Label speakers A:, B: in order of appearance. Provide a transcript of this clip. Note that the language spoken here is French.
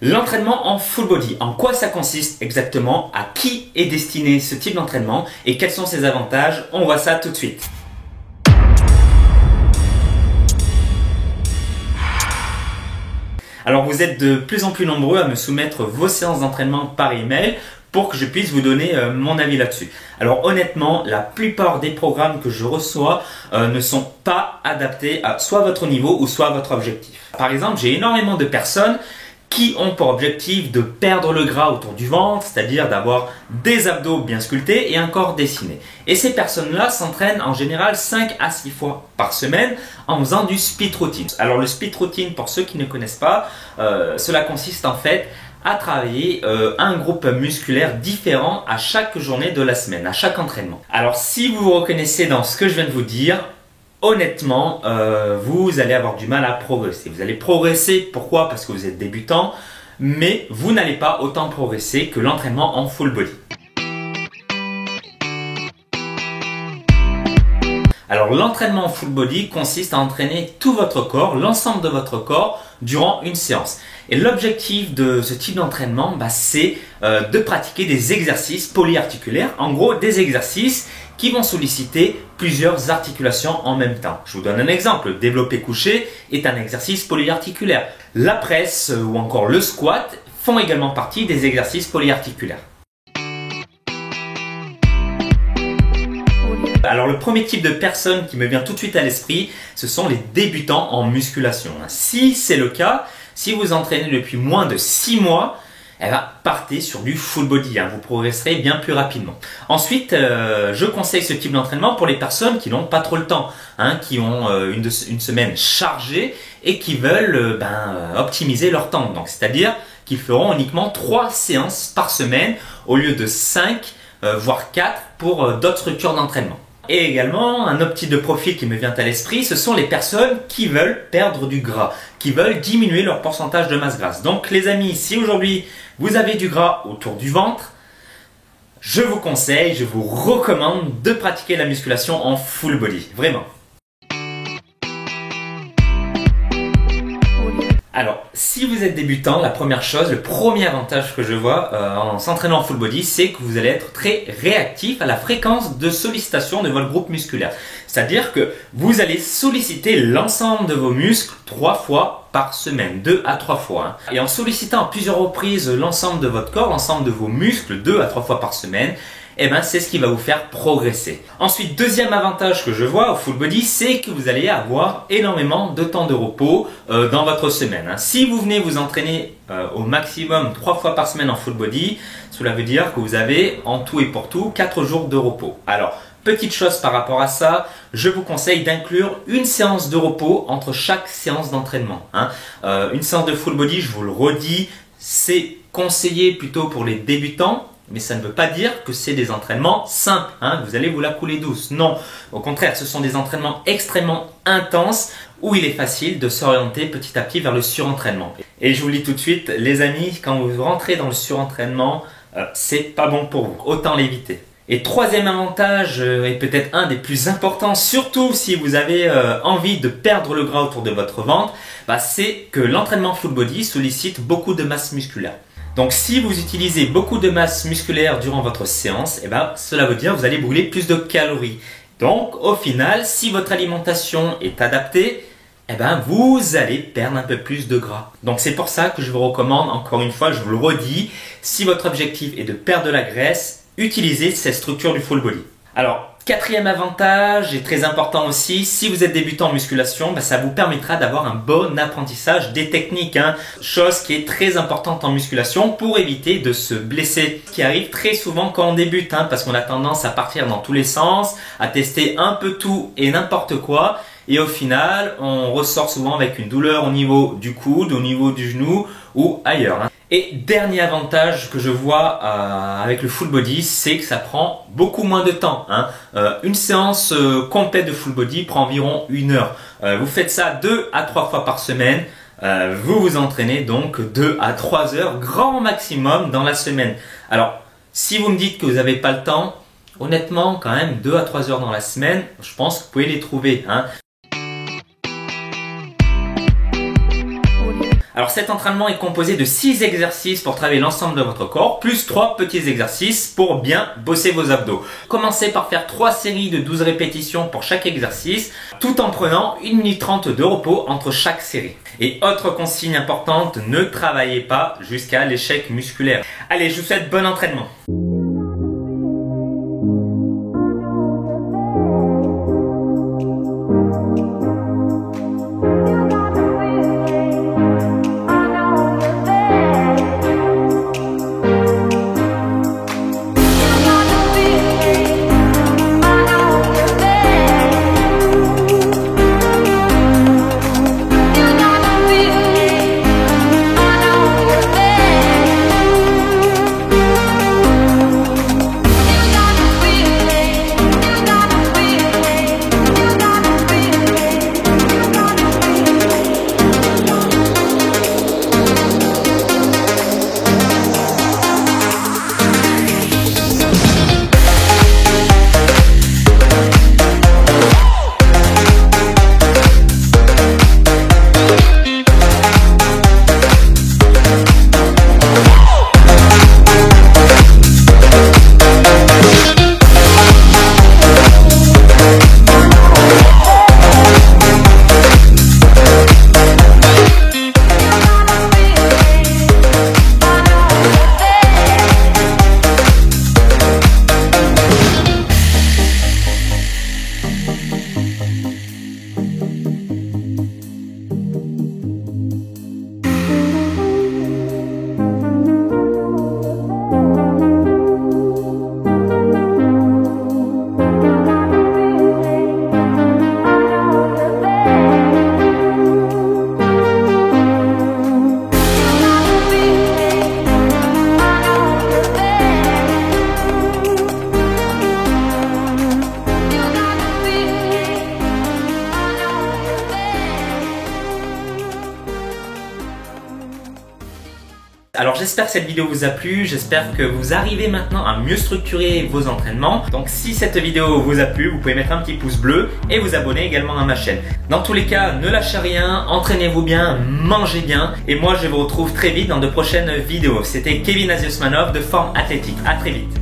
A: L'entraînement en full body, en quoi ça consiste exactement, à qui est destiné ce type d'entraînement et quels sont ses avantages, on voit ça tout de suite. Alors vous êtes de plus en plus nombreux à me soumettre vos séances d'entraînement par email pour que je puisse vous donner mon avis là-dessus. Alors honnêtement, la plupart des programmes que je reçois ne sont pas adaptés à soit votre niveau ou soit votre objectif. Par exemple, j'ai énormément de personnes qui ont pour objectif de perdre le gras autour du ventre, c'est-à-dire d'avoir des abdos bien sculptés et un corps dessiné. Et ces personnes-là s'entraînent en général 5 à 6 fois par semaine en faisant du split routine. Alors le split routine, pour ceux qui ne connaissent pas, cela consiste en fait à travailler un groupe musculaire différent à chaque journée de la semaine, à chaque entraînement. Alors si vous vous reconnaissez dans ce que je viens de vous dire, honnêtement, vous allez avoir du mal à progresser. Vous allez progresser, pourquoi? Parce que vous êtes débutant, mais vous n'allez pas autant progresser que l'entraînement en full body. Alors l'entraînement en full body consiste à entraîner tout votre corps, l'ensemble de votre corps, durant une séance. Et l'objectif de ce type d'entraînement, c'est de pratiquer des exercices polyarticulaires, en gros des exercices qui vont solliciter plusieurs articulations en même temps. Je vous donne un exemple, le développé couché est un exercice polyarticulaire. La presse ou encore le squat font également partie des exercices polyarticulaires. Alors le premier type de personne qui me vient tout de suite à l'esprit, ce sont les débutants en musculation. Si c'est le cas, si vous entraînez depuis moins de 6 mois, partez sur du full body, vous progresserez bien plus rapidement. Ensuite, je conseille ce type d'entraînement pour les personnes qui n'ont pas trop le temps, qui ont une semaine chargée et qui veulent optimiser leur temps. Donc, c'est-à-dire qu'ils feront uniquement 3 séances par semaine au lieu de 5, voire 4 pour d'autres structures d'entraînement. Et également, un autre type de profil qui me vient à l'esprit, ce sont les personnes qui veulent perdre du gras, qui veulent diminuer leur pourcentage de masse grasse. Donc les amis, si aujourd'hui vous avez du gras autour du ventre, je vous conseille, je vous recommande de pratiquer la musculation en full body, vraiment. Alors, si vous êtes débutant, la première chose, le premier avantage que je vois en s'entraînant en full body, c'est que vous allez être très réactif à la fréquence de sollicitation de votre groupe musculaire. C'est-à-dire que vous allez solliciter l'ensemble de vos muscles 3 fois par semaine, 2 à 3 fois. Et en sollicitant à plusieurs reprises l'ensemble de votre corps, l'ensemble de vos muscles 2 à 3 fois par semaine, c'est ce qui va vous faire progresser. Ensuite, deuxième avantage que je vois au full body, c'est que vous allez avoir énormément de temps de repos dans votre semaine. Si vous venez vous entraîner au maximum 3 fois par semaine en full body, cela veut dire que vous avez en tout et pour tout 4 jours de repos. Alors, petite chose par rapport à ça, je vous conseille d'inclure une séance de repos entre chaque séance d'entraînement. Une séance de full body, je vous le redis, c'est conseillé plutôt pour les débutants. Mais ça ne veut pas dire que c'est des entraînements simples, vous allez vous la couler douce. Non, au contraire, ce sont des entraînements extrêmement intenses où il est facile de s'orienter petit à petit vers le surentraînement. Et je vous le dis tout de suite, les amis, quand vous rentrez dans le surentraînement, c'est pas bon pour vous, autant l'éviter. Et troisième avantage, et peut-être un des plus importants, surtout si vous avez envie de perdre le gras autour de votre ventre, c'est que l'entraînement full body sollicite beaucoup de masse musculaire. Donc si vous utilisez beaucoup de masse musculaire durant votre séance, cela veut dire que vous allez brûler plus de calories. Donc au final, si votre alimentation est adaptée, vous allez perdre un peu plus de gras. Donc c'est pour ça que je vous recommande, encore une fois, je vous le redis, si votre objectif est de perdre de la graisse, utilisez cette structure du full body. Alors, quatrième avantage et très important aussi, si vous êtes débutant en musculation, ça vous permettra d'avoir un bon apprentissage des techniques. Chose qui est très importante en musculation pour éviter de se blesser. Ce qui arrive très souvent quand on débute, parce qu'on a tendance à partir dans tous les sens, à tester un peu tout et n'importe quoi. Et au final, on ressort souvent avec une douleur au niveau du coude, au niveau du genou ou ailleurs. Et dernier avantage que je vois avec le full body, c'est que ça prend beaucoup moins de temps. Une séance complète de full body prend environ 1 heure. Vous faites ça 2 à 3 fois par semaine. Vous vous entraînez donc 2 à 3 heures grand maximum dans la semaine. Alors, si vous me dites que vous n'avez pas le temps, honnêtement, quand même 2 à 3 heures dans la semaine, je pense que vous pouvez les trouver. Alors cet entraînement est composé de 6 exercices pour travailler l'ensemble de votre corps, plus 3 petits exercices pour bien bosser vos abdos. Commencez par faire 3 séries de 12 répétitions pour chaque exercice, tout en prenant 1 minute 30 de repos entre chaque série. Et autre consigne importante, ne travaillez pas jusqu'à l'échec musculaire. Allez, je vous souhaite bon entraînement. Alors j'espère que cette vidéo vous a plu, j'espère que vous arrivez maintenant à mieux structurer vos entraînements. Donc si cette vidéo vous a plu, vous pouvez mettre un petit pouce bleu et vous abonner également à ma chaîne. Dans tous les cas, ne lâchez rien, entraînez-vous bien, mangez bien et moi je vous retrouve très vite dans de prochaines vidéos. C'était Kevin Aziosmanov de Forme Athlétique. À très vite.